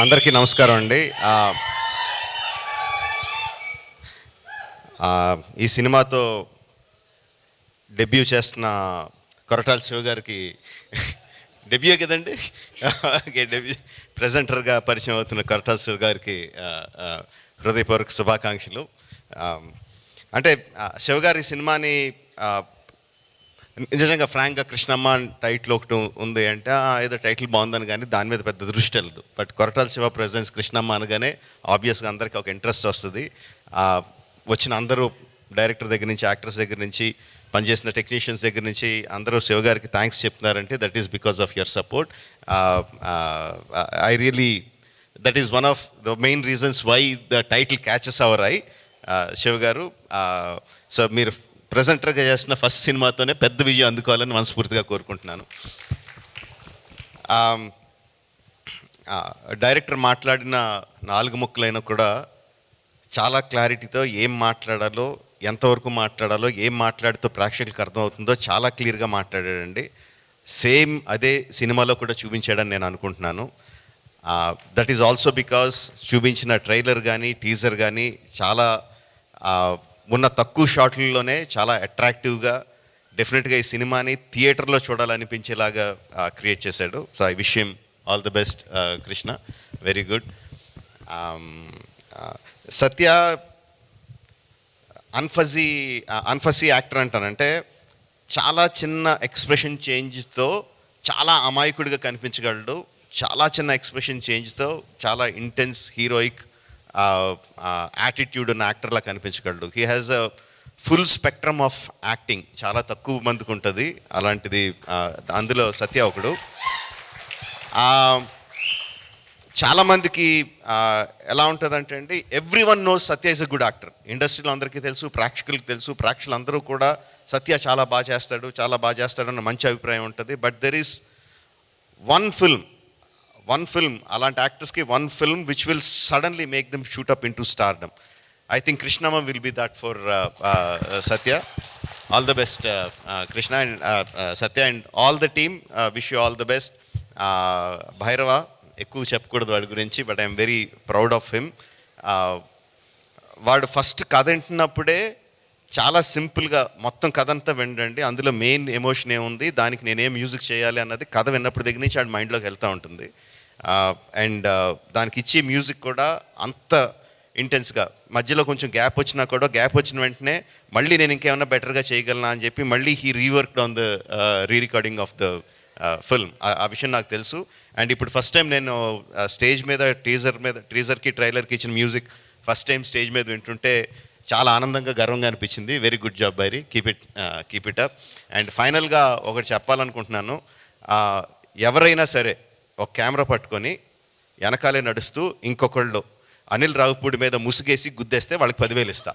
అందరికీ నమస్కారం అండి. ఈ సినిమాతో డెబ్యూ చేస్తున్న కొరటాల శివ గారికి డెబ్యూ కదండి, డెబ్యూ ప్రెజెంటర్గా పరిచయం అవుతున్న కొరటాల శివ గారికి హృదయపూర్వక శుభాకాంక్షలు. అంటే శివ గారి సినిమాని నిజంగా ఫ్రాంక్గా కృష్ణమ్మ టైటిల్ ఒకటి ఉంది అంటే ఏదో టైటిల్ బాగుందని కానీ దాని మీద పెద్ద దృష్టి వెళ్ళదు. బట్ కొరటాల శివ ప్రెజెంట్స్ కృష్ణమ్మ అనగానే ఆబ్వియస్గా అందరికీ ఒక ఇంట్రెస్ట్ వస్తుంది. వచ్చిన అందరూ డైరెక్టర్ దగ్గర నుంచి, యాక్టర్స్ దగ్గర నుంచి, పనిచేసిన టెక్నీషియన్స్ దగ్గర నుంచి అందరూ శివ గారికి థ్యాంక్స్ చెప్తున్నారంటే that is because of your support. I really that is one of the main reasons why the title catches our eye. Shiva గారు, సో మీరు ప్రెజెంటర్గా చేసిన ఫస్ట్ సినిమాతోనే పెద్ద విజయం అందుకోవాలని మనస్ఫూర్తిగా కోరుకుంటున్నాను. డైరెక్టర్ మాట్లాడిన 4 ముక్కలైనా కూడా చాలా క్లారిటీతో ఏం మాట్లాడాలో, ఎంతవరకు మాట్లాడాలో, ఏం మాట్లాడితో ప్రేక్షకులకు అర్థమవుతుందో చాలా క్లియర్గా మాట్లాడాడండి. సేమ్ అదే సినిమాలో కూడా చూపించాడని నేను అనుకుంటున్నాను. దట్ ఈజ్ ఆల్సో బికాస్ చూపించిన ట్రైలర్ కానీ టీజర్ కానీ చాలా ఉన్న తక్కువ షాట్లలోనే చాలా అట్రాక్టివ్గా, డెఫినెట్గా ఈ సినిమాని థియేటర్లో చూడాలనిపించేలాగా క్రియేట్ చేశాడు. So I wish him all the best Krishna, very good. Satya unfussy actor అంటానంటే చాలా చిన్న ఎక్స్ప్రెషన్ చేంజ్తో చాలా అమాయకుడిగా కనిపించగలడు. చాలా చిన్న ఎక్స్ప్రెషన్ చేంజ్తో చాలా ఇంటెన్స్ హీరోయిక్ యాటిట్యూడ్ ఉన్న యాక్టర్లా కనిపించగలడు. He has a full spectrum of acting, చాలా తక్కువ మందికి ఉంటుంది అలాంటిది. అందులో సత్య ఒకడు. చాలామందికి ఎలా ఉంటుందంటే అండి, every one knows Satya is a good actor. ఇండస్ట్రీలో అందరికీ తెలుసు, ప్రేక్షకులకు తెలుసు. ప్రేక్షకులు అందరూ కూడా సత్య చాలా బాగా చేస్తాడు అన్న మంచి అభిప్రాయం ఉంటుంది. But there is one film అలాంటి యాక్టర్స్కి one film which will suddenly make them shoot up into stardom. I think Krishnamma will be that for Satya. All the best Krishna and Satya and all the team. Wish you all the best. Bhairava ఎక్కువ చెప్పకూడదు వాడి గురించి, but I'm very proud of him. వాడు first కథ వింటున్నప్పుడే చాలా సింపుల్గా మొత్తం కథ అంతా వినండి, అందులో మెయిన్ ఎమోషన్ ఏముంది, దానికి నేనేం మ్యూజిక్ చేయాలి అన్నది కథ విన్నప్పుడు దగ్గర నుంచి వాడి మైండ్లోకి వెళ్తూ ఉంటుంది. అండ్ దానికి ఇచ్చే మ్యూజిక్ కూడా అంత ఇంటెన్స్గా, మధ్యలో కొంచెం గ్యాప్ వచ్చినా కూడా గ్యాప్ వచ్చిన వెంటనే మళ్ళీ నేను ఇంకేమన్నా బెటర్గా చేయగలనా అని చెప్పి మళ్ళీ he reworked on the rerecording of the film. ఆ విషయం నాకు తెలుసు. అండ్ ఇప్పుడు ఫస్ట్ టైం నేను స్టేజ్ మీద టీజర్కి ట్రైలర్కి ఇచ్చిన మ్యూజిక్ ఫస్ట్ టైం స్టేజ్ మీద వింటుంటే చాలా ఆనందంగా, గర్వంగా అనిపించింది. Very good job బైరీ, keep it up. And ఫైనల్గా ఒకటి చెప్పాలనుకుంటున్నాను. ఎవరైనా సరే ఒక కెమెరా పట్టుకొని వెనకాలే నడుస్తూ ఇంకొకళ్ళు అనిల్ రావుపూడి మీద ముసుగేసి గుద్దేస్తే వాళ్ళకి 10,000 ఇస్తా.